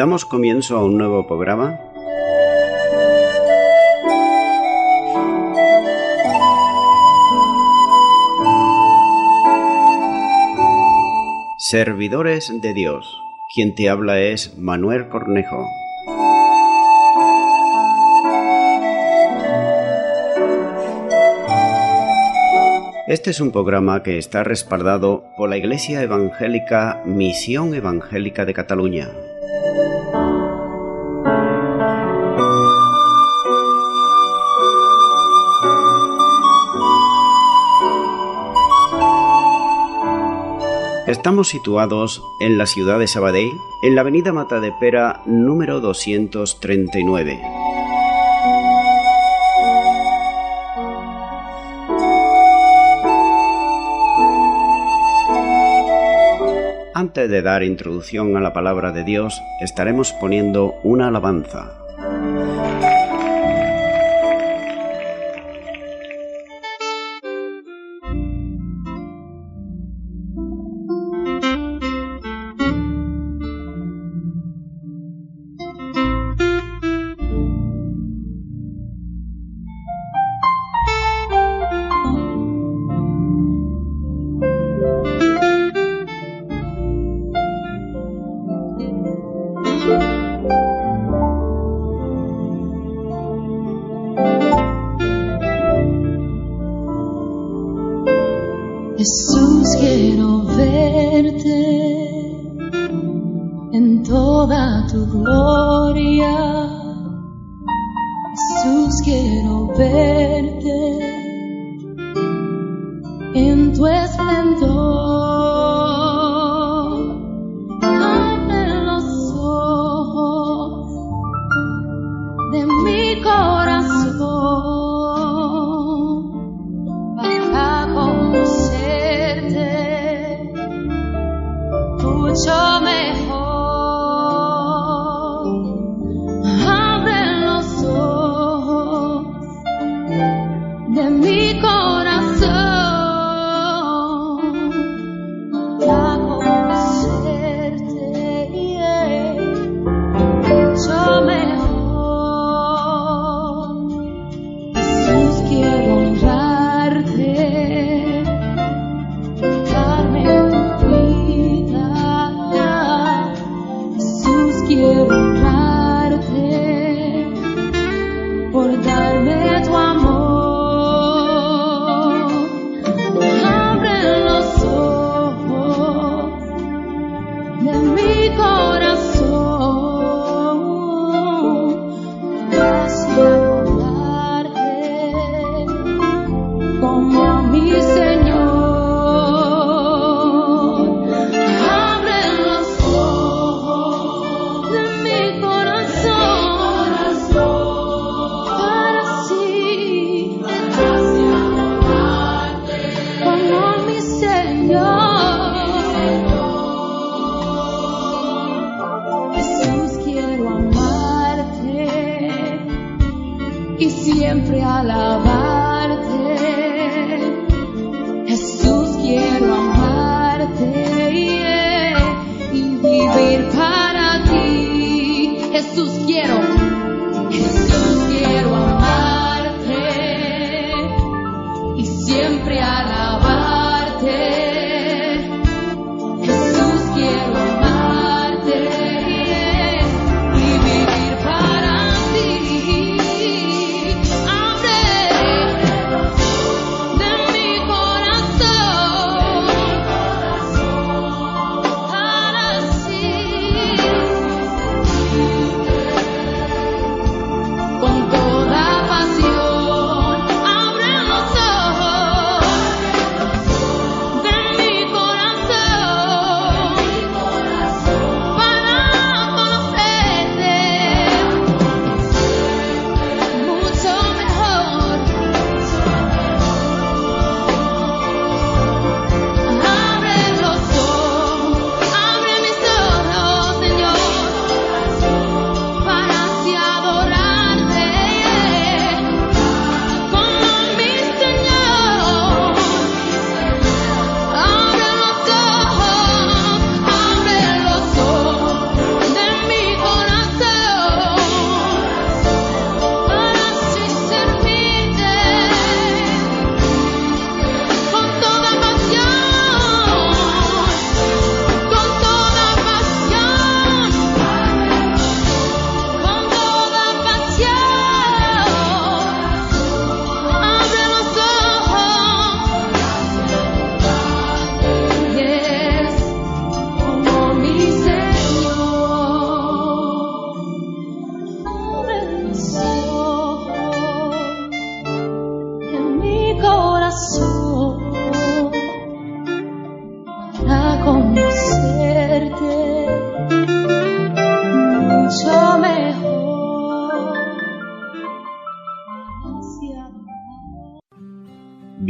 Damos comienzo a un nuevo programa. Servidores de Dios. Quien te habla es Manuel Cornejo. Este es un programa que está respaldado por la Iglesia Evangélica Misión Evangélica de Cataluña. Estamos situados en la ciudad de Sabadell, en la avenida Matadepera número 239. Antes de dar introducción a la palabra de Dios, estaremos poniendo una alabanza. Jesús, quiero verte en toda tu gloria. Jesús, quiero verte en tu esplendor. Abre los ojos de mi corazón para conocerte mucho mejor. Abre los ojos de mi corazón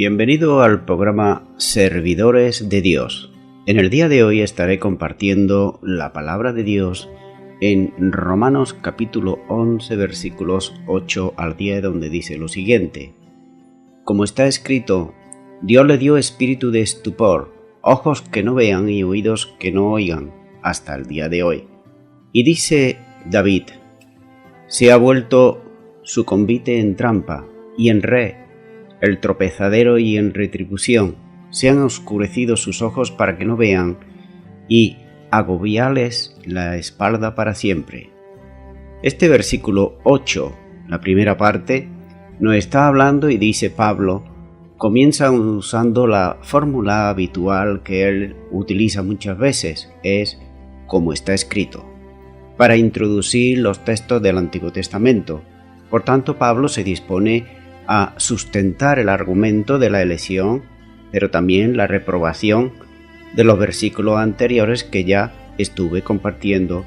Bienvenido al programa Servidores de Dios. En el día de hoy estaré compartiendo la palabra de Dios en Romanos capítulo 11 versículos 8 al 10, donde dice lo siguiente: Como está escrito, Dios le dio espíritu de estupor, ojos que no vean y oídos que no oigan, hasta el día de hoy. Y dice David: se ha vuelto su convite en trampa y en red, el tropezadero y en retribución. Se han oscurecido sus ojos para que no vean, y agobiales la espalda para siempre. Este versículo 8, la primera parte, nos está hablando y dice Pablo, comienza usando la fórmula habitual que él utiliza muchas veces, es como está escrito, para introducir los textos del Antiguo Testamento. Por tanto, Pablo se dispone a sustentar el argumento de la elección, pero también la reprobación de los versículos anteriores que ya estuve compartiendo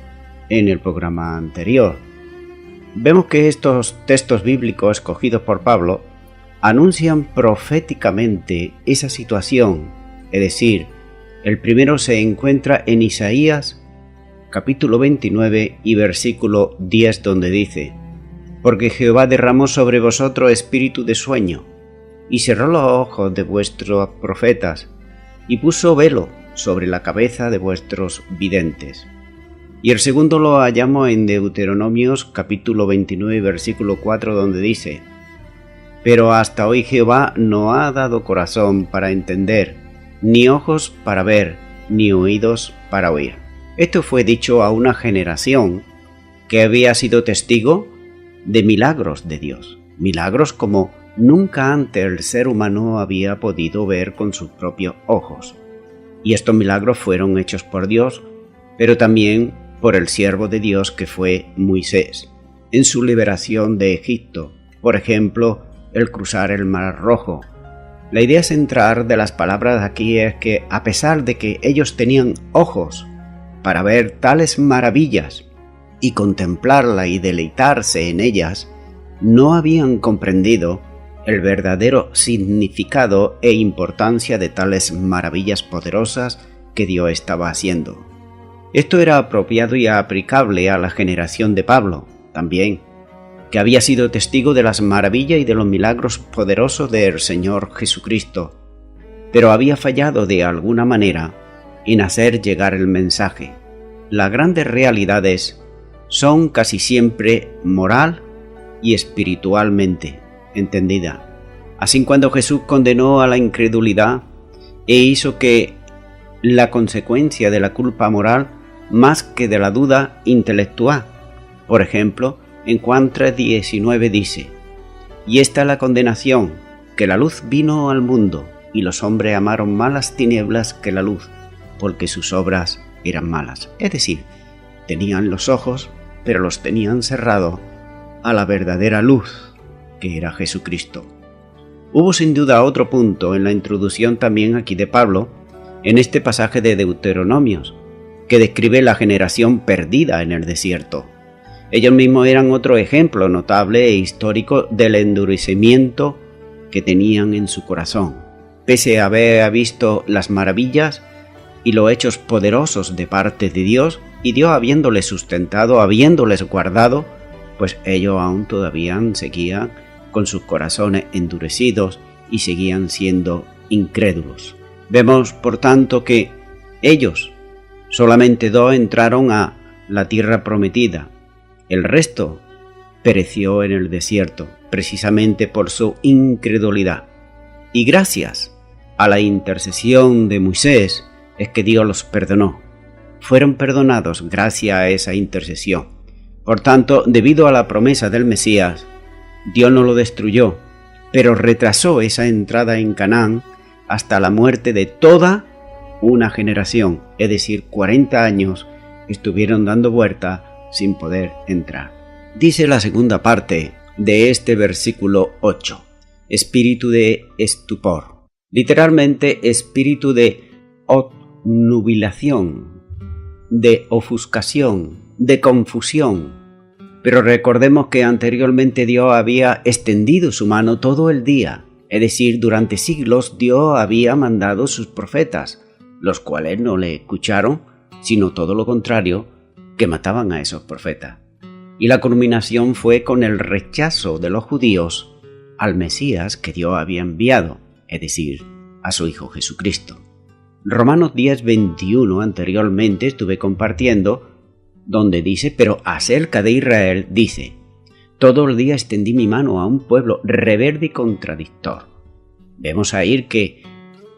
en el programa anterior. Vemos que estos textos bíblicos escogidos por Pablo anuncian proféticamente esa situación, es decir, el primero se encuentra en Isaías capítulo 29 y versículo 10, donde dice: porque Jehová derramó sobre vosotros espíritu de sueño, y cerró los ojos de vuestros profetas, y puso velo sobre la cabeza de vuestros videntes. Y el segundo lo hallamos en Deuteronomios capítulo 29 versículo 4, donde dice: pero hasta hoy Jehová no ha dado corazón para entender, ni ojos para ver, ni oídos para oír. Esto fue dicho a una generación que había sido testigo de milagros de Dios, milagros como nunca antes el ser humano había podido ver con sus propios ojos. Y estos milagros fueron hechos por Dios, pero también por el siervo de Dios que fue Moisés, en su liberación de Egipto, por ejemplo, el cruzar el Mar Rojo. La idea central de las palabras aquí es que, a pesar de que ellos tenían ojos para ver tales maravillas y contemplarla y deleitarse en ellas, no habían comprendido el verdadero significado e importancia de tales maravillas poderosas que Dios estaba haciendo. Esto era apropiado y aplicable a la generación de Pablo, también, que había sido testigo de las maravillas y de los milagros poderosos del Señor Jesucristo, pero había fallado de alguna manera en hacer llegar el mensaje. Las grandes realidades son casi siempre moral y espiritualmente entendida. Así, cuando Jesús condenó a la incredulidad e hizo que la consecuencia de la culpa moral más que de la duda intelectual. Por ejemplo, en Juan 3:19 dice: y esta es la condenación, que la luz vino al mundo, y los hombres amaron más las tinieblas que la luz, porque sus obras eran malas. Es decir, tenían los ojos, pero los tenían cerrados a la verdadera luz, que era Jesucristo. Hubo sin duda otro punto en la introducción también aquí de Pablo, en este pasaje de Deuteronomios, que describe la generación perdida en el desierto. Ellos mismos eran otro ejemplo notable e histórico del endurecimiento que tenían en su corazón. Pese a haber visto las maravillas y los hechos poderosos de parte de Dios, y Dios habiéndoles sustentado, habiéndoles guardado, pues ellos aún todavía seguían con sus corazones endurecidos y seguían siendo incrédulos. Vemos, por tanto, que ellos, solamente 2 entraron a la tierra prometida. El resto pereció en el desierto, precisamente por su incredulidad. Y gracias a la intercesión de Moisés es que Dios los perdonó. Fueron perdonados gracias a esa intercesión. Por tanto, debido a la promesa del Mesías, Dios no lo destruyó, pero retrasó esa entrada en Canaán hasta la muerte de toda una generación, es decir, 40 años estuvieron dando vuelta sin poder entrar. Dice la segunda parte de este versículo 8, espíritu de estupor, literalmente espíritu de obnubilación, de ofuscación, de confusión. Pero recordemos que anteriormente Dios había extendido su mano todo el día Es decir, durante siglos Dios había mandado sus profetas, los cuales no le escucharon, sino todo lo contrario, que mataban a esos profetas. Y la culminación fue con el rechazo de los judíos al Mesías que Dios había enviado, es decir, a su Hijo Jesucristo. Romanos 10:21 anteriormente estuve compartiendo, donde dice, pero acerca de Israel dice, todo el día extendí mi mano a un pueblo rebelde y contradictor. Vemos ahí que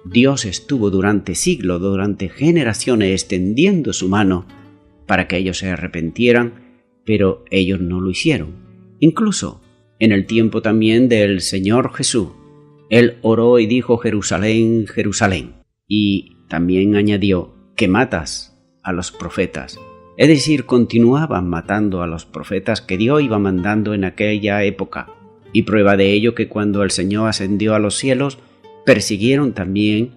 Dios estuvo durante siglos, durante generaciones, extendiendo su mano para que ellos se arrepintieran, pero ellos no lo hicieron. Incluso en el tiempo también del Señor Jesús, Él oró y dijo, Jerusalén, Jerusalén, y también añadió que matas a los profetas. Es decir, continuaban matando a los profetas que Dios iba mandando en aquella época. Y prueba de ello que cuando el Señor ascendió a los cielos, persiguieron también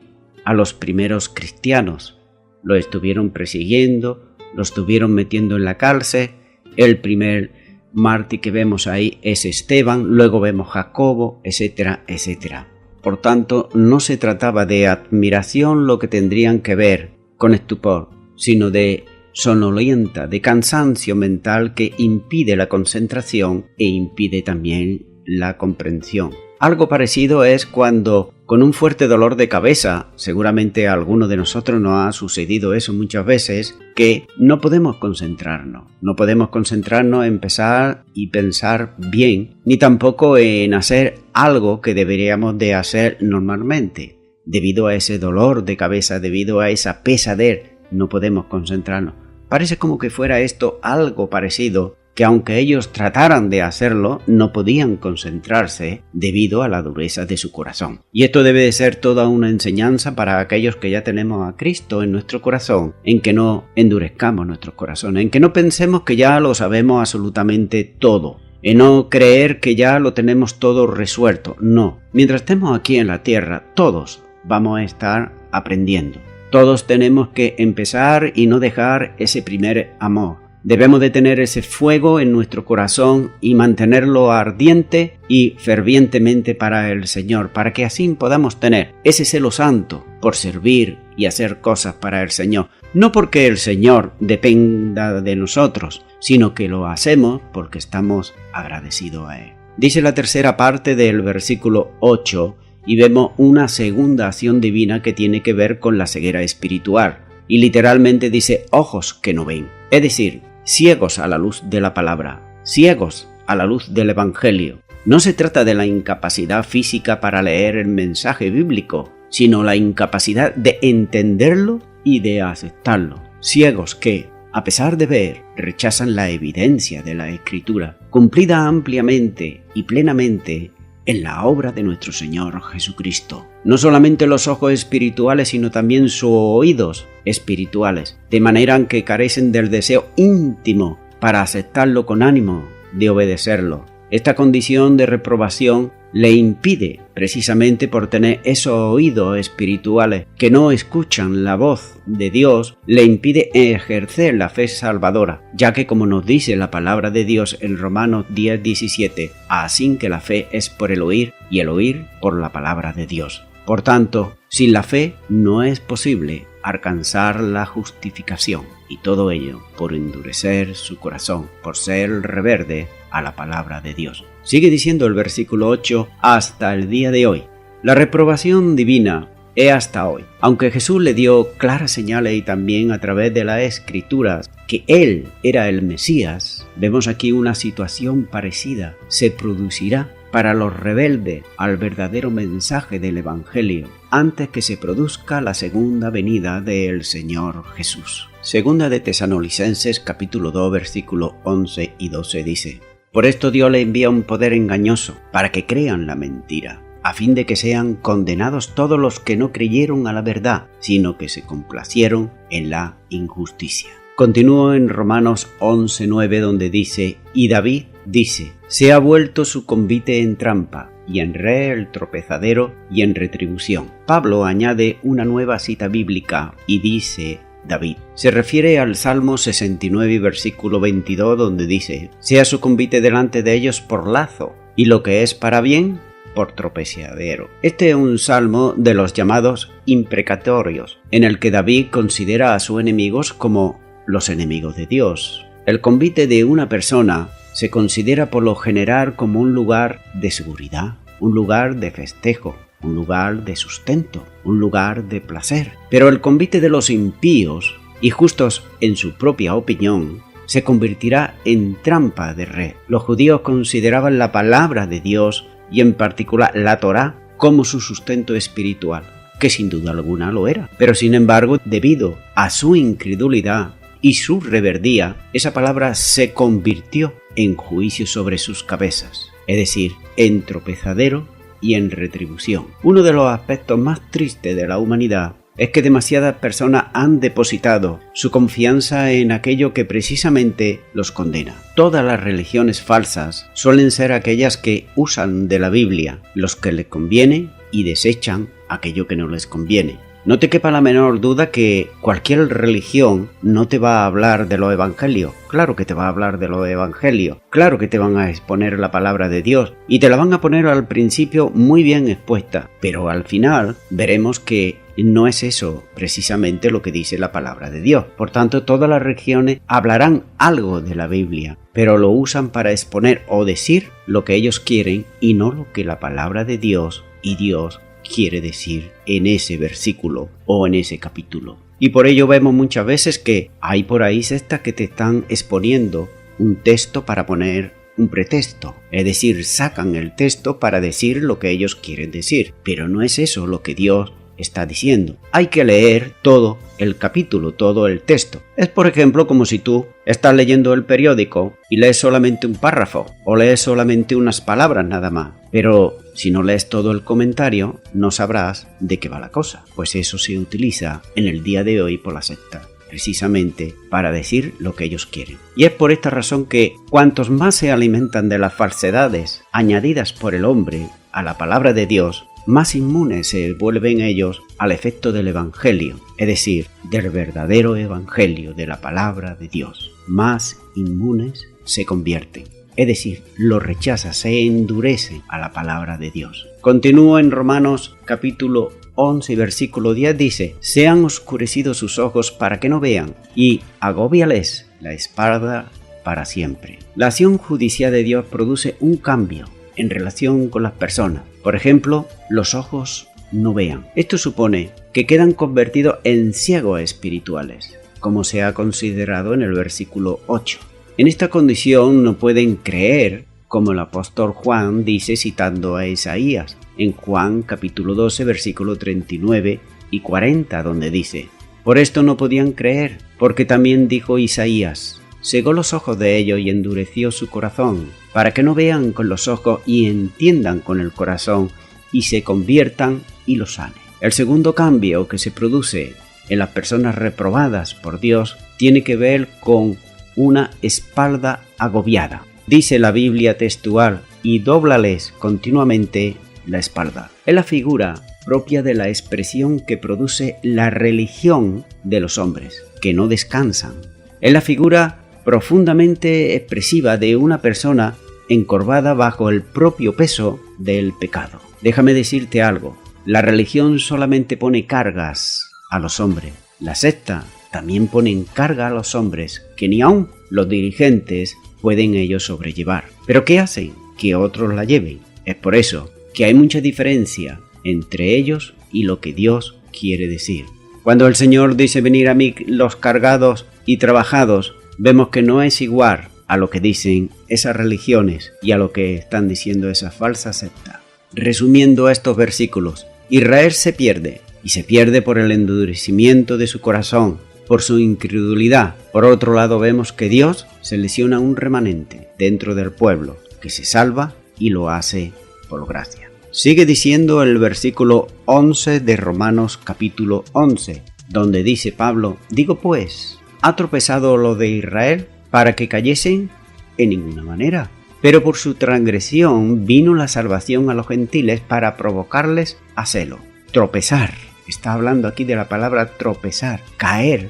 a los primeros cristianos. Lo estuvieron persiguiendo, lo estuvieron metiendo en la cárcel. El primer mártir que vemos ahí es Esteban, luego vemos Jacobo, etcétera, etcétera. Por tanto, no se trataba de admiración lo que tendrían que ver con estupor, sino de sonolienta, de cansancio mental que impide la concentración e impide también la comprensión. Algo parecido es cuando, con un fuerte dolor de cabeza, seguramente a alguno de nosotros nos ha sucedido eso muchas veces, que no podemos concentrarnos en empezar y pensar bien, ni tampoco en hacer algo que deberíamos de hacer normalmente. Debido a ese dolor de cabeza, debido a esa pesadez, no podemos concentrarnos. Parece como que fuera esto algo parecido, que aunque ellos trataran de hacerlo, no podían concentrarse debido a la dureza de su corazón. Y esto debe de ser toda una enseñanza para aquellos que ya tenemos a Cristo en nuestro corazón, en que no endurezcamos nuestros corazones, en que no pensemos que ya lo sabemos absolutamente todo, en no creer que ya lo tenemos todo resuelto. No, mientras estemos aquí en la tierra, todos vamos a estar aprendiendo. Todos tenemos que empezar y no dejar ese primer amor. Debemos de tener ese fuego en nuestro corazón y mantenerlo ardiente y fervientemente para el Señor, para que así podamos tener ese celo santo por servir y hacer cosas para el Señor. No porque el Señor dependa de nosotros, sino que lo hacemos porque estamos agradecidos a Él. Dice la tercera parte del versículo 8, y vemos una segunda acción divina que tiene que ver con la ceguera espiritual. Y literalmente dice ojos que no ven. Es decir, ciegos a la luz de la palabra, ciegos a la luz del Evangelio. No se trata de la incapacidad física para leer el mensaje bíblico, sino la incapacidad de entenderlo y de aceptarlo. Ciegos que, a pesar de ver, rechazan la evidencia de la Escritura, cumplida ampliamente y plenamente en la obra de nuestro Señor Jesucristo. No solamente los ojos espirituales, sino también sus oídos espirituales, de manera que carecen del deseo íntimo para aceptarlo con ánimo de obedecerlo. Esta condición de reprobación le impide, precisamente por tener esos oídos espirituales que no escuchan la voz de Dios, le impide ejercer la fe salvadora, ya que como nos dice la palabra de Dios en Romanos 10:17, así que la fe es por el oír y el oír por la palabra de Dios. Por tanto, sin la fe no es posible alcanzar la justificación, y todo ello por endurecer su corazón, por ser rebelde a la palabra de Dios. Sigue diciendo el versículo 8, hasta el día de hoy. La reprobación divina es hasta hoy. Aunque Jesús le dio claras señales y también a través de las Escrituras que Él era el Mesías, vemos aquí una situación parecida. Se producirá para los rebeldes al verdadero mensaje del Evangelio, antes que se produzca la segunda venida del Señor Jesús. Segunda de Tesalonicenses capítulo 2 versículos 11 y 12 dice: por esto Dios le envía un poder engañoso, para que crean la mentira, a fin de que sean condenados todos los que no creyeron a la verdad, sino que se complacieron en la injusticia. Continúo en Romanos 11:9, donde dice: y David dice, se ha vuelto su convite en trampa, y en red el tropezadero y en retribución. Pablo añade una nueva cita bíblica y dice: David. Se refiere al Salmo 69 versículo 22, donde dice: sea su convite delante de ellos por lazo, y lo que es para bien, por tropezadero. Este es un salmo de los llamados imprecatorios, en el que David considera a sus enemigos como los enemigos de Dios. El convite de una persona se considera por lo general como un lugar de seguridad, un lugar de festejo, un lugar de sustento, un lugar de placer. Pero el convite de los impíos y justos en su propia opinión se convertirá en trampa de red. Los judíos consideraban la palabra de Dios y en particular la Torá como su sustento espiritual, que sin duda alguna lo era. Pero sin embargo, debido a su incredulidad y su reverdía, esa palabra se convirtió en juicio sobre sus cabezas, es decir, en tropezadero y en retribución. Uno de los aspectos más tristes de la humanidad es que demasiadas personas han depositado su confianza en aquello que precisamente los condena. Todas las religiones falsas suelen ser aquellas que usan de la Biblia los que les conviene y desechan aquello que no les conviene. No te quepa la menor duda que cualquier religión no te va a hablar de los evangelios. Claro que te va a hablar de los evangelios. Claro que te van a exponer la palabra de Dios y te la van a poner al principio muy bien expuesta. Pero al final veremos que no es eso precisamente lo que dice la palabra de Dios. Por tanto, todas las religiones hablarán algo de la Biblia, pero lo usan para exponer o decir lo que ellos quieren y no lo que la palabra de Dios y Dios quiere decir en ese versículo o en ese capítulo. Y por ello vemos muchas veces que hay por ahí sectas que te están exponiendo un texto para poner un pretexto, es decir, sacan el texto para decir lo que ellos quieren decir, pero no es eso lo que Dios está diciendo. Hay que leer todo el capítulo, todo el texto. Es por ejemplo como si tú estás leyendo el periódico y lees solamente un párrafo o lees solamente unas palabras nada más. Pero si no lees todo el comentario, no sabrás de qué va la cosa. Pues eso se utiliza en el día de hoy por la secta, precisamente para decir lo que ellos quieren. Y es por esta razón que cuantos más se alimentan de las falsedades añadidas por el hombre a la palabra de Dios, más inmunes se vuelven ellos al efecto del Evangelio, es decir, del verdadero Evangelio de la palabra de Dios. Más inmunes se convierten, es decir, lo rechazan, se endurecen a la palabra de Dios. Continúo en Romanos capítulo 11 versículo 10 dice: sean oscurecidos sus ojos para que no vean, y agóbiales la espada para siempre. La acción judicial de Dios produce un cambio en relación con las personas. Por ejemplo, los ojos no vean. Esto supone que quedan convertidos en ciegos espirituales, como se ha considerado en el versículo 8. En esta condición no pueden creer, como el apóstol Juan dice citando a Isaías, en Juan capítulo 12 versículo 39 y 40, donde dice: por esto no podían creer, porque también dijo Isaías: cegó los ojos de ellos y endureció su corazón, para que no vean con los ojos y entiendan con el corazón y se conviertan y los sane. El segundo cambio que se produce en las personas reprobadas por Dios tiene que ver con una espalda agobiada. Dice la Biblia textual: y dóblales continuamente la espalda. Es la figura propia de la expresión que produce la religión de los hombres, que no descansan. Es la figura profundamente expresiva de una persona encorvada bajo el propio peso del pecado. Déjame decirte algo: la religión solamente pone cargas a los hombres. La secta también pone carga a los hombres que ni aun los dirigentes pueden ellos sobrellevar. ¿Pero qué hacen? Que otros la lleven. Es por eso que hay mucha diferencia entre ellos y lo que Dios quiere decir. Cuando el Señor dice: venid a mí los cargados y trabajados, vemos que no es igual a lo que dicen esas religiones y a lo que están diciendo esas falsas sectas. Resumiendo estos versículos, Israel se pierde, y se pierde por el endurecimiento de su corazón, por su incredulidad. Por otro lado, vemos que Dios selecciona un remanente dentro del pueblo, que se salva y lo hace por gracia. Sigue diciendo el versículo 11 de Romanos capítulo 11, donde dice Pablo: digo pues, ¿ha tropezado lo de Israel para que cayesen? En ninguna manera. Pero por su transgresión vino la salvación a los gentiles para provocarles a celo. Tropezar. Está hablando aquí de la palabra tropezar. Caer.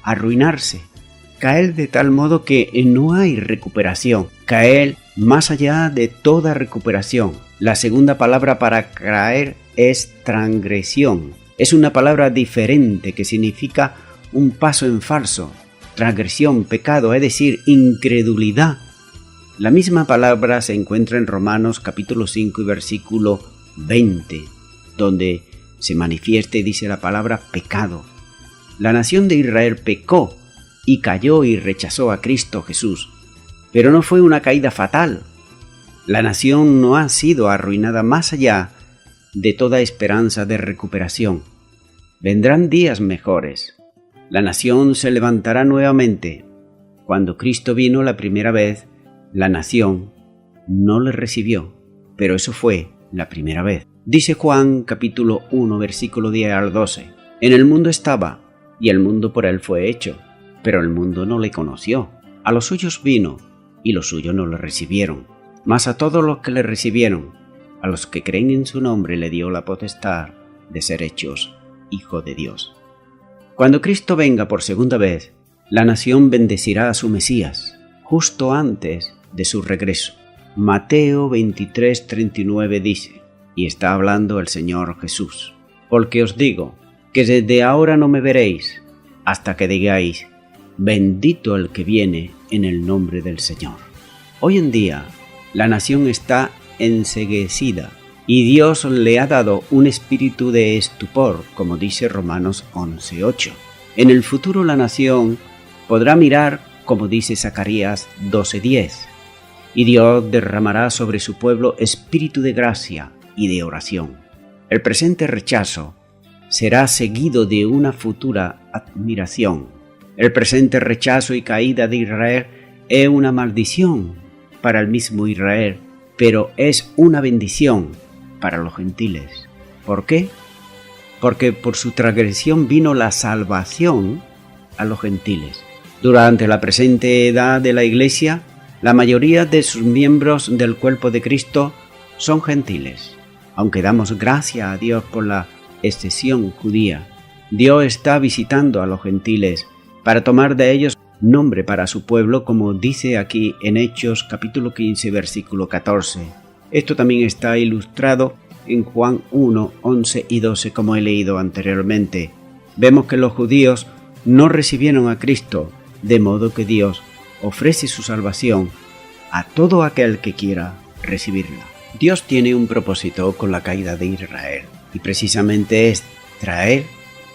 Arruinarse. Caer de tal modo que no hay recuperación. Caer más allá de toda recuperación. La segunda palabra para caer es transgresión. Es una palabra diferente que significa un paso en falso, transgresión, pecado, es decir, incredulidad. La misma palabra se encuentra en Romanos capítulo 5 y versículo 20, donde se manifiesta y dice la palabra pecado. La nación de Israel pecó y cayó y rechazó a Cristo Jesús, pero no fue una caída fatal. La nación no ha sido arruinada más allá de toda esperanza de recuperación. Vendrán días mejores. La nación se levantará nuevamente. Cuando Cristo vino la primera vez, la nación no le recibió, pero eso fue la primera vez. Dice Juan capítulo 1 versículo 10 al 12. En el mundo estaba, y el mundo por él fue hecho, pero el mundo no le conoció. A los suyos vino, y los suyos no le recibieron. Mas a todos los que le recibieron, a los que creen en su nombre, le dio la potestad de ser hechos hijos de Dios. Cuando Cristo venga por segunda vez, la nación bendecirá a su Mesías, justo antes de su regreso. Mateo 23:39 dice, y está hablando el Señor Jesús, porque os digo que desde ahora no me veréis, hasta que digáis, bendito el que viene en el nombre del Señor. Hoy en día, la nación está enceguecida, y Dios le ha dado un espíritu de estupor, como dice Romanos 11:8. En el futuro la nación podrá mirar, como dice Zacarías 12:10, y Dios derramará sobre su pueblo espíritu de gracia y de oración. El presente rechazo será seguido de una futura admiración. El presente rechazo y caída de Israel es una maldición para el mismo Israel, pero es una bendición para los gentiles. ¿Por qué? Porque por su transgresión vino la salvación a los gentiles. Durante la presente edad de la Iglesia, la mayoría de sus miembros del cuerpo de Cristo son gentiles. Aunque damos gracias a Dios por la excepción judía, Dios está visitando a los gentiles para tomar de ellos nombre para su pueblo, como dice aquí en Hechos capítulo 15 versículo 14. Esto también está ilustrado en Juan 1, 11 y 12, como he leído anteriormente. Vemos que los judíos no recibieron a Cristo, de modo que Dios ofrece su salvación a todo aquel que quiera recibirla. Dios tiene un propósito con la caída de Israel, y precisamente es traer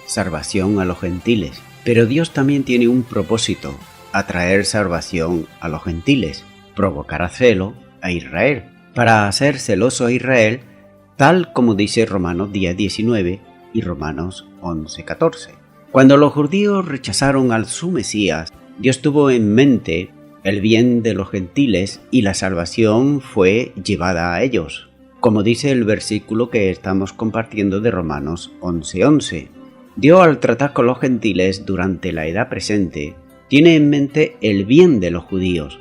salvación a los gentiles. Pero Dios también tiene un propósito, atraer salvación a los gentiles, provocar a celo a Israel, para hacer celoso a Israel, tal como dice Romanos 10:19 y Romanos 11:14. Cuando los judíos rechazaron a su Mesías, Dios tuvo en mente el bien de los gentiles y la salvación fue llevada a ellos, como dice el versículo que estamos compartiendo de Romanos 11:11. Dios, al tratar con los gentiles durante la edad presente, tiene en mente el bien de los judíos,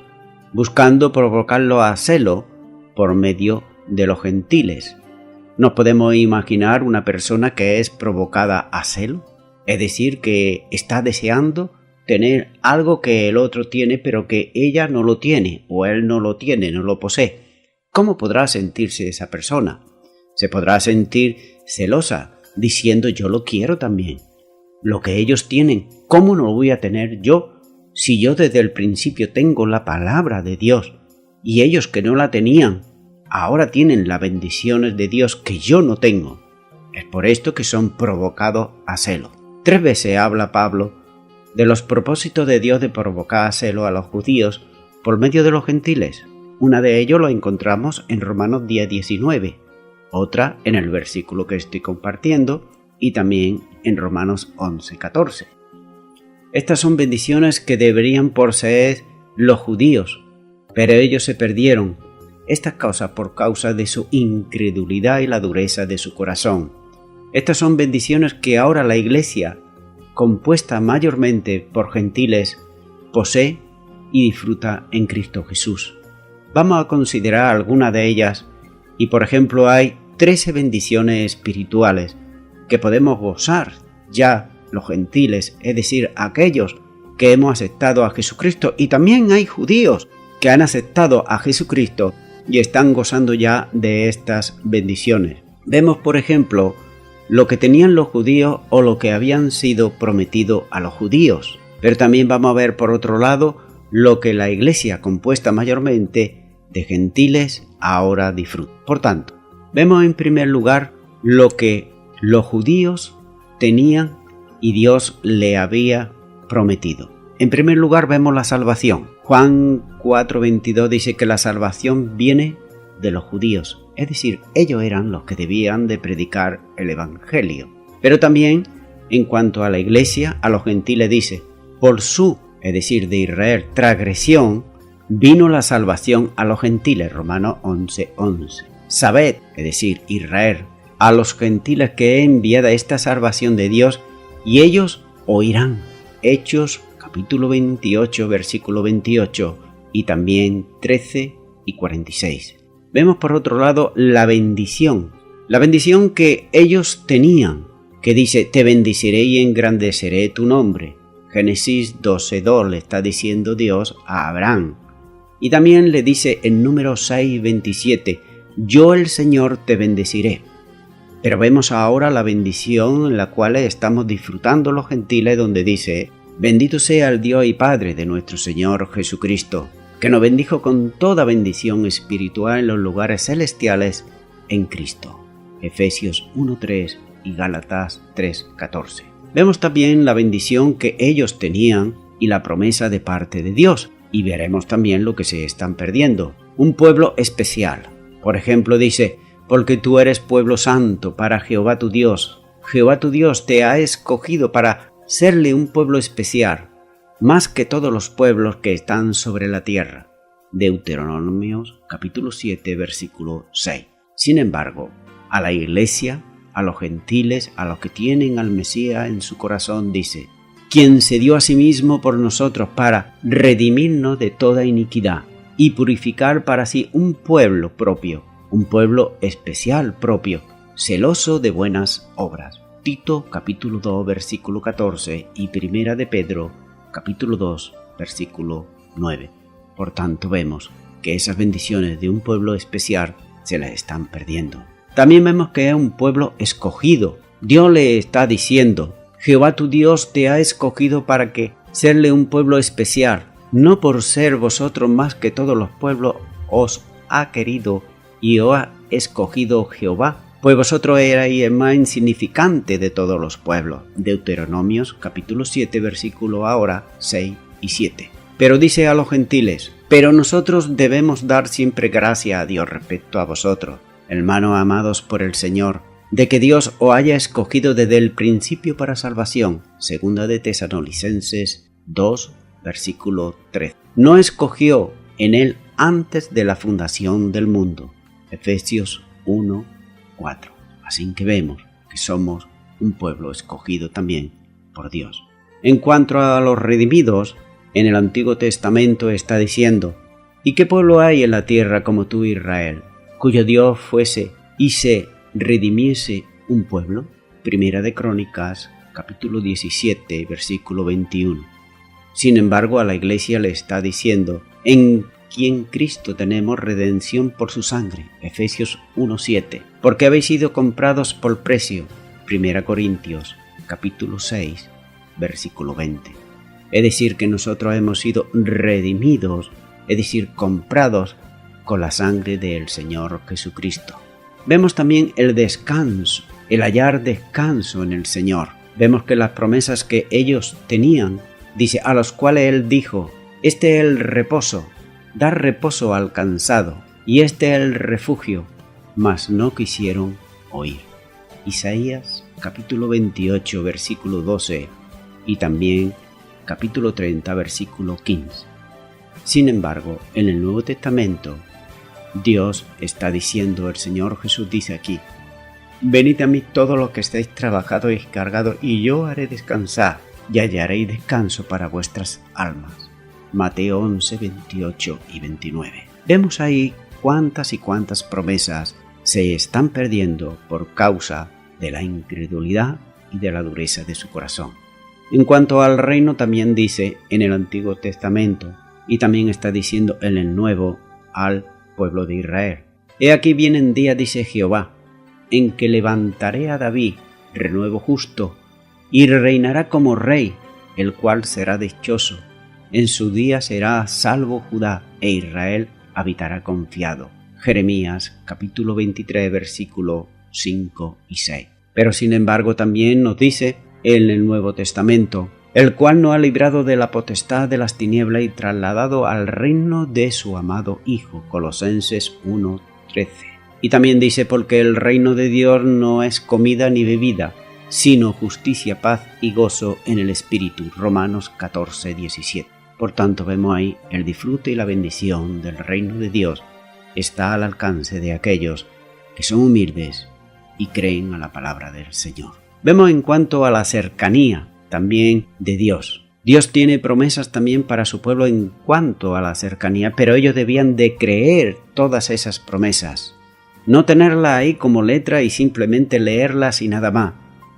buscando provocarlo a celo por medio de los gentiles. ¿Nos podemos imaginar una persona que es provocada a celo? Es decir, que está deseando tener algo que el otro tiene, pero que ella no lo tiene, o él no lo tiene, no lo posee. ¿Cómo podrá sentirse esa persona? Se podrá sentir celosa, diciendo yo lo quiero también. Lo que ellos tienen, ¿cómo no lo voy a tener yo? Si yo desde el principio tengo la palabra de Dios, y ellos que no la tenían, ahora tienen las bendiciones de Dios que yo no tengo. Es por esto que son provocados a celo. 3 veces habla Pablo de los propósitos de Dios de provocar a celo a los judíos por medio de los gentiles. Una de ellos lo encontramos en Romanos 10:19, otra en el versículo que estoy compartiendo y también en Romanos 11:14. Estas son bendiciones que deberían poseer los judíos, pero ellos se perdieron estas cosas por causa de su incredulidad y la dureza de su corazón. Estas son bendiciones que ahora la Iglesia, compuesta mayormente por gentiles, posee y disfruta en Cristo Jesús. Vamos a considerar algunas de ellas y, por ejemplo, hay 13 bendiciones espirituales que podemos gozar ya los gentiles, es decir, aquellos que hemos aceptado a Jesucristo, y también hay judíos que han aceptado a Jesucristo y están gozando ya de estas bendiciones. Vemos, por ejemplo, lo que tenían los judíos o lo que habían sido prometido a los judíos. Pero también vamos a ver, por otro lado, lo que la iglesia, compuesta mayormente de gentiles, ahora disfruta. Por tanto, vemos en primer lugar lo que los judíos tenían y Dios le había prometido. En primer lugar vemos la salvación. Juan 4:22 dice que la salvación viene de los judíos, es decir, ellos eran los que debían de predicar el evangelio. Pero también, en cuanto a la iglesia, a los gentiles dice, por su, es decir, de Israel, transgresión, vino la salvación a los gentiles, Romanos 11:11. Sabed, es decir, Israel, a los gentiles que he enviado esta salvación de Dios, y ellos oirán. Hechos capítulo 28, versículo 28, y también 13 y 46. Vemos por otro lado la bendición que ellos tenían, que dice, te bendeciré y engrandeceré tu nombre. Génesis 12:2 le está diciendo Dios a Abraham. Y también le dice en Números 6:27, yo el Señor te bendeciré. Pero vemos ahora la bendición en la cual estamos disfrutando los gentiles, donde dice, bendito sea el Dios y Padre de nuestro Señor Jesucristo, que nos bendijo con toda bendición espiritual en los lugares celestiales en Cristo. Efesios 1:3 y Gálatas 3:14. Vemos también la bendición que ellos tenían y la promesa de parte de Dios, y veremos también lo que se están perdiendo. Un pueblo especial. Por ejemplo, dice, porque tú eres pueblo santo para Jehová tu Dios. Jehová tu Dios te ha escogido para serle un pueblo especial, más que todos los pueblos que están sobre la tierra. Deuteronomios capítulo 7, versículo 6. Sin embargo, a la iglesia, a los gentiles, a los que tienen al Mesías en su corazón, dice, quien se dio a sí mismo por nosotros para redimirnos de toda iniquidad y purificar para sí un pueblo propio, un pueblo especial propio, celoso de buenas obras. Tito capítulo 2, versículo 14 y Primera de Pedro capítulo 2, versículo 9. Por tanto, vemos que esas bendiciones de un pueblo especial se las están perdiendo. También vemos que es un pueblo escogido. Dios le está diciendo, Jehová tu Dios te ha escogido para que serle un pueblo especial, no por ser vosotros más que todos los pueblos os ha querido y os ha escogido Jehová, pues vosotros erais el más insignificante de todos los pueblos. Deuteronomios capítulo 7, versículo ahora 6 y 7. Pero dice a los gentiles, pero nosotros debemos dar siempre gracia a Dios respecto a vosotros, hermanos amados por el Señor, de que Dios os haya escogido desde el principio para salvación. Segunda de Tesalonicenses 2, versículo 3. No escogió en él antes de la fundación del mundo. Efesios 1, 4. Así que vemos que somos un pueblo escogido también por Dios. En cuanto a los redimidos, en el Antiguo Testamento está diciendo, ¿y qué pueblo hay en la tierra como tú, Israel, cuyo Dios fuese y se redimiese un pueblo? Primera de Crónicas, capítulo 17, versículo 21. Sin embargo, a la iglesia le está diciendo, en quien Cristo tenemos redención por su sangre. Efesios 1:7. Porque habéis sido comprados por precio. Primera Corintios, capítulo 6, versículo 20. Es decir, que nosotros hemos sido redimidos, es decir, comprados con la sangre del Señor Jesucristo. Vemos también el descanso, el hallar descanso en el Señor. Vemos que las promesas que ellos tenían, dice, a los cuales Él dijo, este es el reposo, dar reposo al cansado, y este es el refugio, mas no quisieron oír. Isaías capítulo 28, versículo 12, y también capítulo 30, versículo 15. Sin embargo, en el Nuevo Testamento, Dios está diciendo, el Señor Jesús dice aquí, venid a mí todos los que estáis trabajados y cargados, y yo haré descansar, y hallaréis descanso para vuestras almas. Mateo 11, 28 y 29. Vemos ahí cuántas y cuántas promesas se están perdiendo por causa de la incredulidad y de la dureza de su corazón. En cuanto al reino, también dice en el Antiguo Testamento, y también está diciendo en el Nuevo, al pueblo de Israel. He aquí vienen días, dice Jehová, en que levantaré a David, renuevo justo, y reinará como rey, el cual será dichoso. En su día será salvo Judá, e Israel habitará confiado. Jeremías capítulo 23 versículos 5 y 6. Pero sin embargo también nos dice en el Nuevo Testamento, el cual nos ha librado de la potestad de las tinieblas y trasladado al reino de su amado Hijo. Colosenses 1:13. Y también dice, porque el reino de Dios no es comida ni bebida, sino justicia, paz y gozo en el Espíritu. Romanos 14:17. Por tanto vemos ahí el disfrute y la bendición del reino de Dios está al alcance de aquellos que son humildes y creen a la palabra del Señor. Vemos en cuanto a la cercanía también de Dios. Dios tiene promesas también para su pueblo en cuanto a la cercanía, pero ellos debían de creer todas esas promesas. No tenerla ahí como letra y simplemente leerlas y nada más,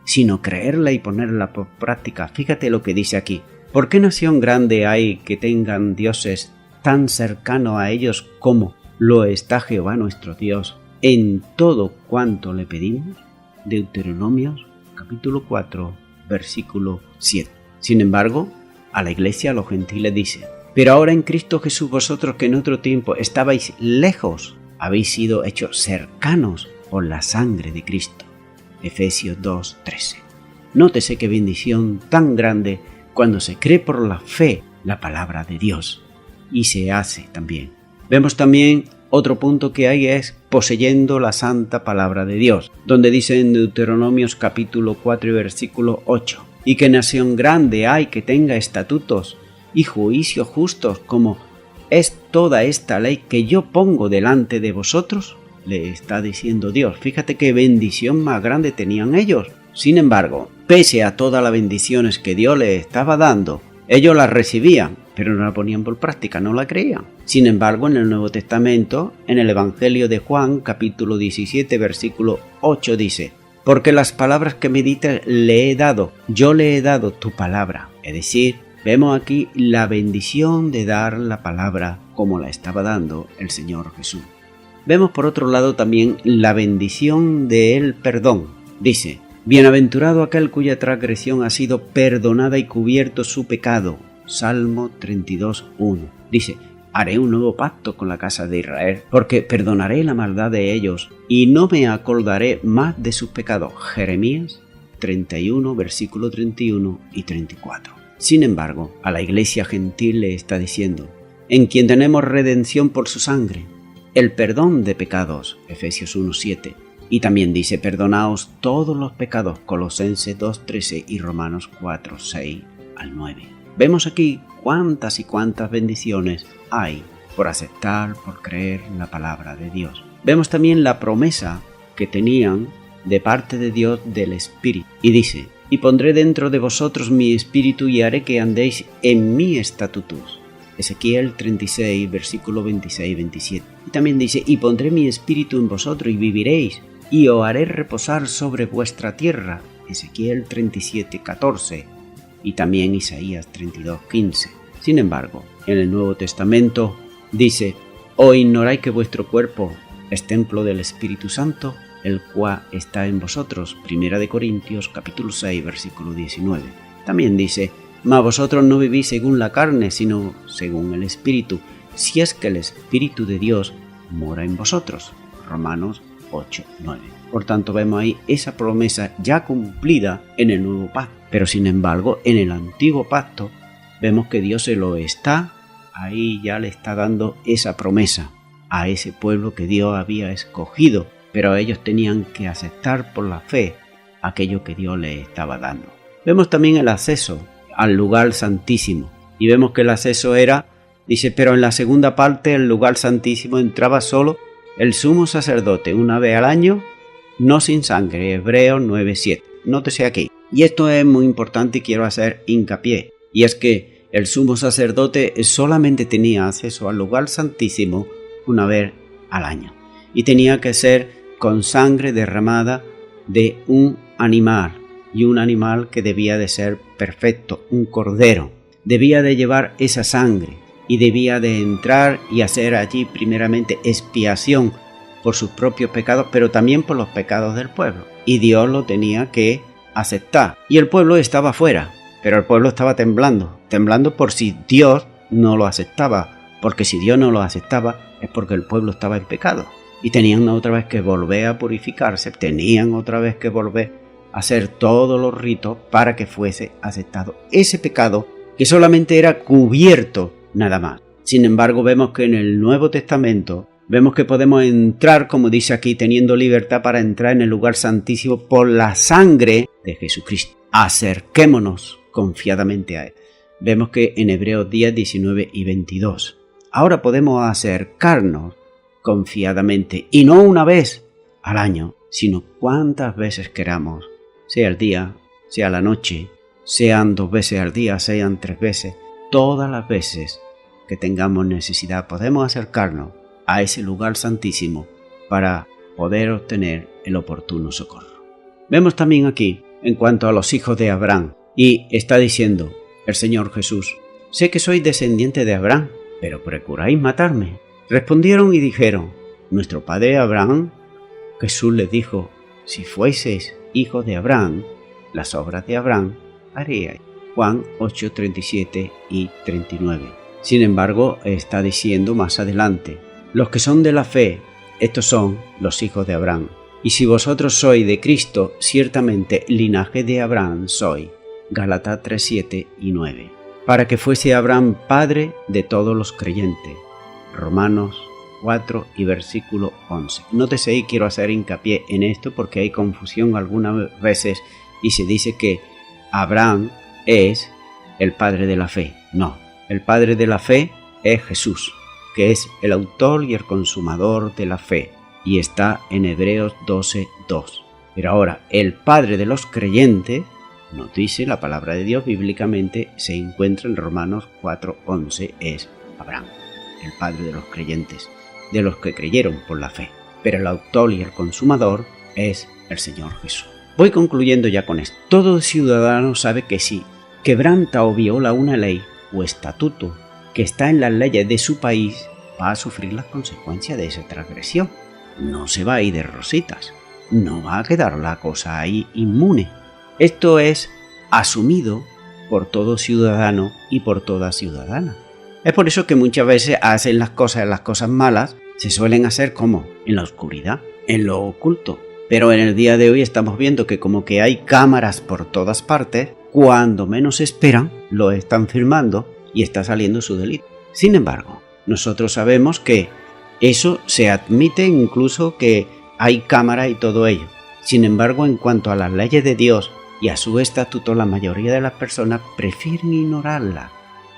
sino creerla y ponerla por práctica. Fíjate lo que dice aquí. ¿Por qué nación grande hay que tengan dioses tan cercanos a ellos como lo está Jehová nuestro Dios en todo cuanto le pedimos? Deuteronomios capítulo 4 versículo 7. Sin embargo, a la iglesia, a los gentiles dice, pero ahora en Cristo Jesús vosotros que en otro tiempo estabais lejos, habéis sido hechos cercanos por la sangre de Cristo. Efesios 2:13. Nótese qué bendición tan grande cuando se cree por la fe la palabra de Dios y se hace también. Vemos también otro punto que hay es poseyendo la santa palabra de Dios, donde dice en Deuteronomios capítulo 4 y versículo 8, y que nación grande hay que tenga estatutos y juicios justos como es toda esta ley que yo pongo delante de vosotros, le está diciendo Dios. Fíjate qué bendición más grande tenían ellos. Sin embargo, pese a todas las bendiciones que Dios les estaba dando, ellos las recibían, pero no la ponían por práctica, no la creían. Sin embargo, en el Nuevo Testamento, en el Evangelio de Juan, capítulo 17, versículo 8, dice, porque las palabras que me diste le he dado, yo le he dado tu palabra. Es decir, vemos aquí la bendición de dar la palabra como la estaba dando el Señor Jesús. Vemos por otro lado también la bendición del perdón. Dice, bienaventurado aquel cuya transgresión ha sido perdonada y cubierto su pecado. Salmo 32:1. Dice, haré un nuevo pacto con la casa de Israel, porque perdonaré la maldad de ellos y no me acordaré más de sus pecados. Jeremías 31, versículo 31 y 34. Sin embargo, a la iglesia gentil le está diciendo, en quien tenemos redención por su sangre, el perdón de pecados. Efesios 1:7. Y también dice, perdonaos todos los pecados. Colosenses 2:13 y Romanos 4:6 al 9. Vemos aquí cuántas y cuántas bendiciones hay por aceptar, por creer en la palabra de Dios. Vemos también la promesa que tenían de parte de Dios del Espíritu. Y dice, y pondré dentro de vosotros mi espíritu y haré que andéis en mi estatutos. Ezequiel 36, versículo 26 y 27. Y también dice, y pondré mi espíritu en vosotros y viviréis, y os haré reposar sobre vuestra tierra. Ezequiel 37, 14. Y también Isaías 32, 15. Sin embargo, en el Nuevo Testamento dice, ¿o ignoráis que vuestro cuerpo es templo del Espíritu Santo, el cual está en vosotros? Primera de Corintios capítulo 6, versículo 19. También dice, mas vosotros no vivís según la carne, sino según el Espíritu, si es que el Espíritu de Dios mora en vosotros. Romanos 8, 9. Por tanto, vemos ahí esa promesa ya cumplida en el nuevo pacto. Pero sin embargo, en el antiguo pacto, vemos que Dios se lo está, ahí ya le está dando esa promesa a ese pueblo que Dios había escogido, pero ellos tenían que aceptar por la fe aquello que Dios les estaba dando. Vemos también el acceso al lugar santísimo, y vemos que el acceso era, dice, pero en la segunda parte el lugar santísimo entraba solo el sumo sacerdote una vez al año, no sin sangre. Hebreos 9:7. Nótese aquí, y esto es muy importante y quiero hacer hincapié, y es que el sumo sacerdote solamente tenía acceso al lugar santísimo una vez al año, y tenía que ser con sangre derramada de un animal, y un animal que debía de ser perfecto, un cordero. Debía de llevar esa sangre, y debía de entrar y hacer allí primeramente expiación por sus propios pecados, pero también por los pecados del pueblo. Y Dios lo tenía que aceptar. Y el pueblo estaba fuera, pero el pueblo estaba temblando por si Dios no lo aceptaba, porque si Dios no lo aceptaba es porque el pueblo estaba en pecado. Y tenían otra vez que volver a purificarse, tenían otra vez que volver a hacer todos los ritos para que fuese aceptado ese pecado que solamente era cubierto nada más. Sin embargo, vemos que en el Nuevo Testamento vemos que podemos entrar, como dice aquí, teniendo libertad para entrar en el lugar santísimo por la sangre de Jesucristo. Acerquémonos confiadamente a Él. Vemos que en Hebreos 10, 19 y 22. Ahora podemos acercarnos confiadamente, y no una vez al año, sino cuantas veces queramos, sea el día, sea la noche, sean 2 veces al día, sean 3 veces, todas las veces que tengamos necesidad podemos acercarnos a ese lugar santísimo para poder obtener el oportuno socorro. Vemos también aquí en cuanto a los hijos de Abraham, y está diciendo el Señor Jesús: sé que sois descendiente de Abraham, pero procuráis matarme. Respondieron y dijeron: nuestro padre Abraham. Jesús les dijo: si fueseis hijos de Abraham, las obras de Abraham haríais. Juan 8, 37 y 39. Sin embargo, está diciendo más adelante: los que son de la fe, estos son los hijos de Abraham. Y si vosotros sois de Cristo, ciertamente linaje de Abraham sois. Gálatas 3, 7 y 9. Para que fuese Abraham padre de todos los creyentes. Romanos 4 y versículo 11. Nótese y quiero hacer hincapié en esto porque hay confusión algunas veces y se dice que Abraham es el padre de la fe. No, el padre de la fe es Jesús, que es el autor y el consumador de la fe, y está en Hebreos 12, 2. Pero ahora, el padre de los creyentes, nos dice la palabra de Dios bíblicamente, se encuentra en Romanos 4, 11, es Abraham, el padre de los creyentes, de los que creyeron por la fe. Pero el autor y el consumador es el Señor Jesús. Voy concluyendo ya con esto. Todo ciudadano sabe que si quebranta o viola una ley o estatuto que está en las leyes de su país, va a sufrir las consecuencias de esa transgresión. No se va a ir de rositas. No va a quedar la cosa ahí inmune. Esto es asumido por todo ciudadano y por toda ciudadana. Es por eso que muchas veces hacen las cosas malas, se suelen hacer como en la oscuridad, en lo oculto. Pero en el día de hoy estamos viendo que como que hay cámaras por todas partes, cuando menos esperan, lo están filmando y está saliendo su delito. Sin embargo, nosotros sabemos que eso se admite incluso que hay cámara y todo ello. Sin embargo, en cuanto a las leyes de Dios y a su estatuto, la mayoría de las personas prefieren ignorarla,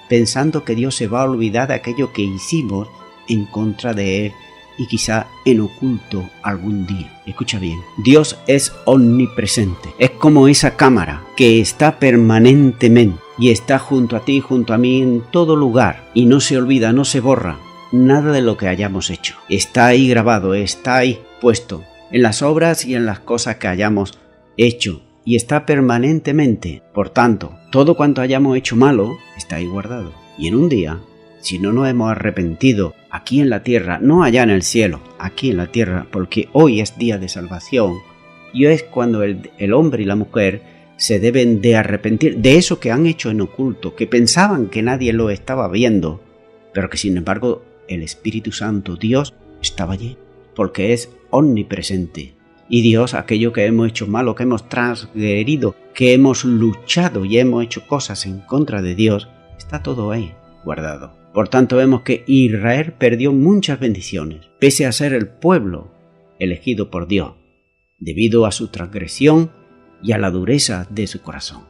pensando que Dios se va a olvidar de aquello que hicimos en contra de Él y quizá en oculto algún día. Escucha bien, Dios es omnipresente, es como esa cámara que está permanentemente y está junto a ti, junto a mí, en todo lugar, y no se olvida, no se borra nada de lo que hayamos hecho. Está ahí grabado, está ahí puesto en las obras y en las cosas que hayamos hecho, y está permanentemente. Por tanto, todo cuanto hayamos hecho malo está ahí guardado. Y en un día, si no nos hemos arrepentido aquí en la tierra, no allá en el cielo, aquí en la tierra, porque hoy es día de salvación, y es cuando el hombre y la mujer se deben de arrepentir de eso que han hecho en oculto, que pensaban que nadie lo estaba viendo, pero que sin embargo el Espíritu Santo, Dios, estaba allí, porque es omnipresente. Y Dios, aquello que hemos hecho malo, que hemos transgredido, que hemos luchado y hemos hecho cosas en contra de Dios, está todo ahí guardado. Por tanto, vemos que Israel perdió muchas bendiciones, pese a ser el pueblo elegido por Dios, debido a su transgresión y a la dureza de su corazón.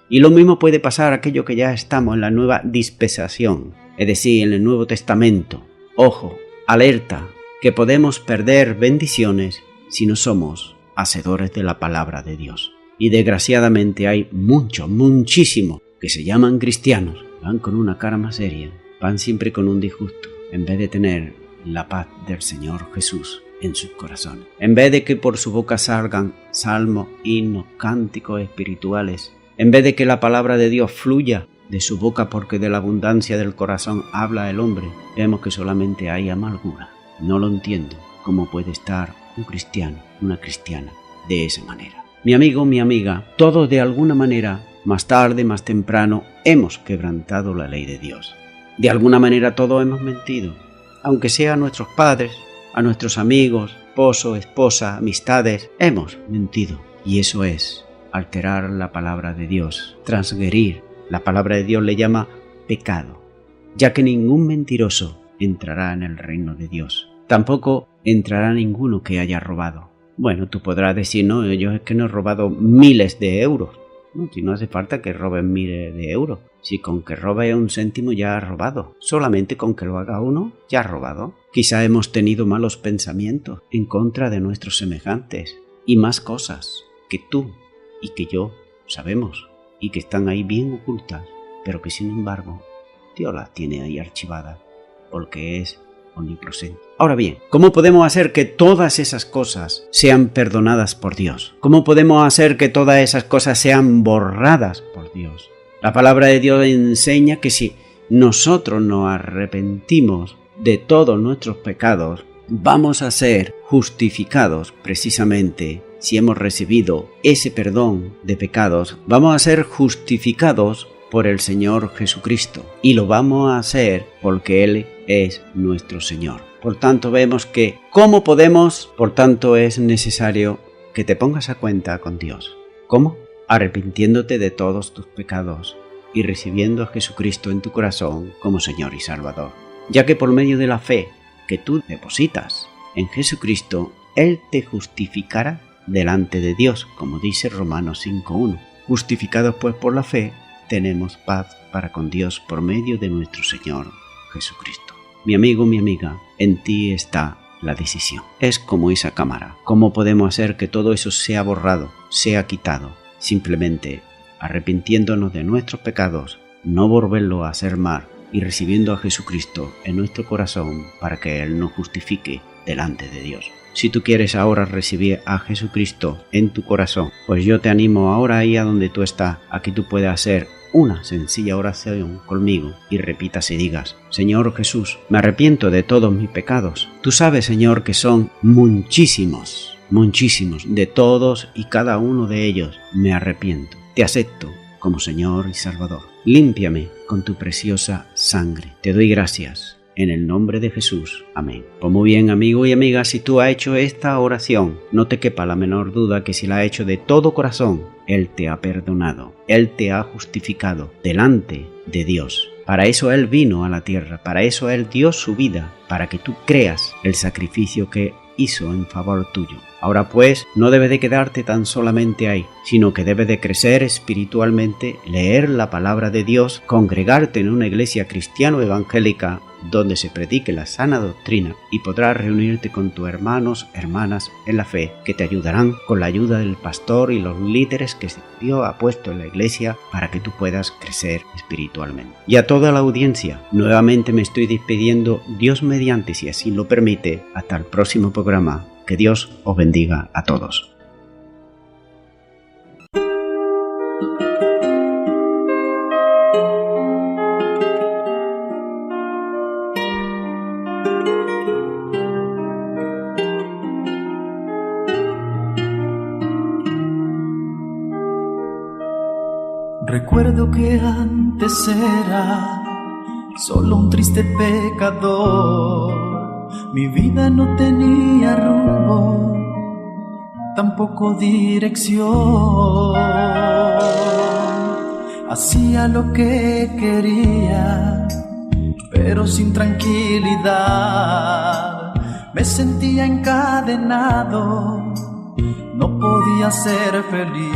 Y lo mismo puede pasar a aquello que ya estamos en la nueva dispensación, es decir, en el Nuevo Testamento. Ojo, alerta, que podemos perder bendiciones si no somos hacedores de la palabra de Dios. Y desgraciadamente hay muchísimos que se llaman cristianos, van con una cara más seria, van siempre con un disgusto, en vez de tener la paz del Señor Jesús en sus corazones. En vez de que por su boca salgan salmos, himnos, cánticos espirituales, en vez de que la palabra de Dios fluya de su boca porque de la abundancia del corazón habla el hombre, vemos que solamente hay amargura. No lo entiendo, cómo puede estar un cristiano, una cristiana, de esa manera. Mi amigo, mi amiga, todos de alguna manera, más tarde, más temprano, hemos quebrantado la ley de Dios. De alguna manera todos hemos mentido, aunque sea a nuestros padres, a nuestros amigos, esposo, esposa, amistades, hemos mentido. Y eso es alterar la palabra de Dios, transgredir. La palabra de Dios le llama pecado, ya que ningún mentiroso entrará en el reino de Dios. Tampoco entrará ninguno que haya robado. Bueno, tú podrás decir, no, yo es que no he robado miles de euros. No, si no hace falta que robes miles de euros. Si con que robe un céntimo ya has robado. Solamente con que lo haga uno ya has robado. Quizá hemos tenido malos pensamientos en contra de nuestros semejantes y más cosas que tú y que yo sabemos y que están ahí bien ocultas, pero que sin embargo Dios las tiene ahí archivadas porque es omnipresente. Ahora bien, ¿cómo podemos hacer que todas esas cosas sean perdonadas por Dios? ¿Cómo podemos hacer que todas esas cosas sean borradas por Dios? La palabra de Dios enseña que si nosotros nos arrepentimos de todos nuestros pecados, vamos a ser justificados precisamente. Si hemos recibido ese perdón de pecados, vamos a ser justificados por el Señor Jesucristo. Y lo vamos a hacer porque Él es nuestro Señor. Por tanto, vemos que ¿cómo podemos? Por tanto, es necesario que te pongas a cuenta con Dios. ¿Cómo? Arrepintiéndote de todos tus pecados y recibiendo a Jesucristo en tu corazón como Señor y Salvador. Ya que por medio de la fe que tú depositas en Jesucristo, Él te justificará delante de Dios, como dice Romanos 5:1. Justificados pues por la fe, tenemos paz para con Dios por medio de nuestro Señor Jesucristo. Mi amigo, mi amiga, en ti está la decisión. Es como esa cámara. ¿Cómo podemos hacer que todo eso sea borrado, sea quitado? Simplemente arrepintiéndonos de nuestros pecados, no volverlo a hacer mal y recibiendo a Jesucristo en nuestro corazón para que Él nos justifique delante de Dios. Si tú quieres ahora recibir a Jesucristo en tu corazón, pues yo te animo ahora ahí a donde tú estás, a que tú puedas hacer una sencilla oración conmigo y repitas y digas: Señor Jesús, me arrepiento de todos mis pecados. Tú sabes, Señor, que son muchísimos, de todos y cada uno de ellos me arrepiento. Te acepto como Señor y Salvador. Límpiame con tu preciosa sangre. Te doy gracias. En el nombre de Jesús. Amén. Pues muy bien, amigo y amiga, si tú has hecho esta oración, no te quepa la menor duda que si la has hecho de todo corazón, Él te ha perdonado, Él te ha justificado delante de Dios. Para eso Él vino a la tierra, para eso Él dio su vida, para que tú creas el sacrificio que hizo en favor tuyo. Ahora pues, no debes de quedarte tan solamente ahí, sino que debes de crecer espiritualmente, leer la palabra de Dios, congregarte en una iglesia cristiano-evangélica donde se predique la sana doctrina y podrás reunirte con tus hermanos, hermanas en la fe que te ayudarán con la ayuda del pastor y los líderes que Dios ha puesto en la iglesia para que tú puedas crecer espiritualmente. Y a toda la audiencia, nuevamente me estoy despidiendo, Dios mediante, si así lo permite, hasta el próximo programa. Que Dios os bendiga a todos. Recuerdo que antes era solo un triste pecador. Mi vida no tenía rumbo, tampoco dirección. Hacía lo que quería, pero sin tranquilidad. Me sentía encadenado, no podía ser feliz.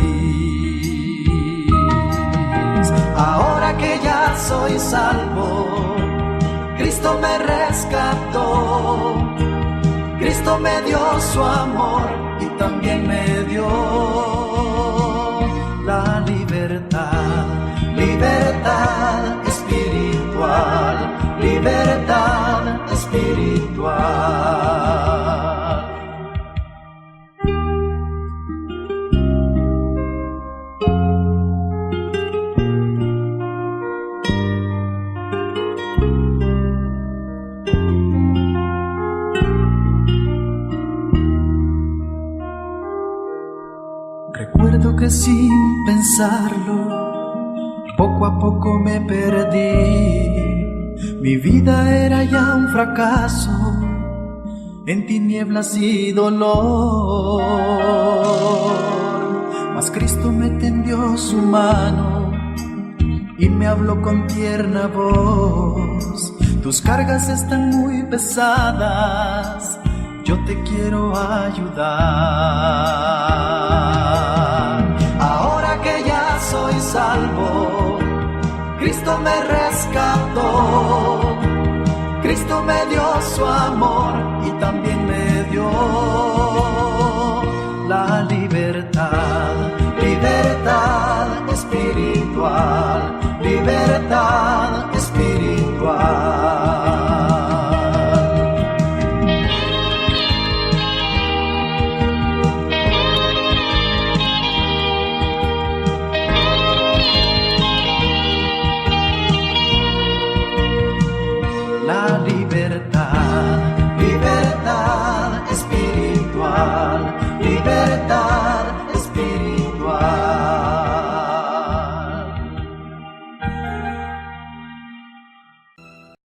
Ahora que ya soy salvo, Cristo me rescató, Cristo me dio su amor y también me dio la libertad, libertad espiritual, libertad espiritual. anduve sin pensarlo, poco a poco me perdí. Mi vida era ya un fracaso, en tinieblas y dolor. Mas Cristo me tendió su mano y me habló con tierna voz. Tus cargas están muy pesadas, yo te quiero ayudar. Ahora que ya soy salvo, Cristo me rescató. Cristo me dio su amor y también me dio la libertad, libertad espiritual, libertad